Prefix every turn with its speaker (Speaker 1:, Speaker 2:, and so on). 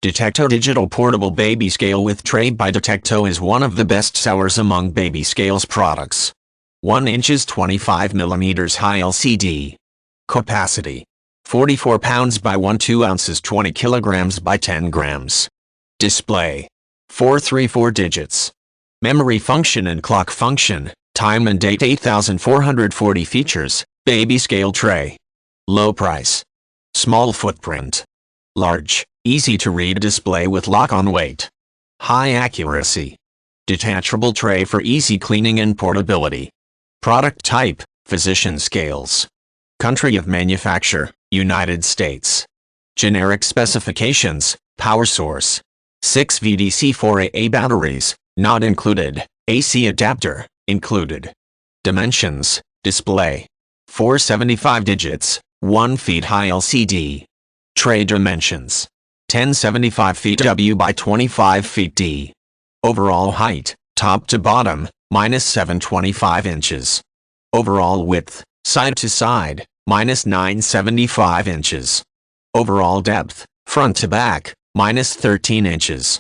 Speaker 1: Detecto Digital Portable Baby Scale with Tray by Detecto is one of the best sellers among baby scales products. 1 inches 25 millimeters high LCD. Capacity: 44 pounds by 12 ounces 20 kilograms by 10 grams. Display: 434 digits. Memory function and clock function, time and date 8440 features, baby scale tray. Low price. Small footprint. Large, easy-to-read display with lock-on weight. High accuracy. Detachable tray for easy cleaning and portability. Product type: physician scales. Country of manufacture: United States. Generic specifications: power source. 6 VDC 4AA batteries, not included. AC adapter, included. Dimensions: display: 475 digits, 1 feet high LCD. Tray dimensions: 1075 feet W by 25 feet D. Overall height, top to bottom, -725 inches. Overall width, side to side, -975 inches. Overall depth, front to back, -13 inches.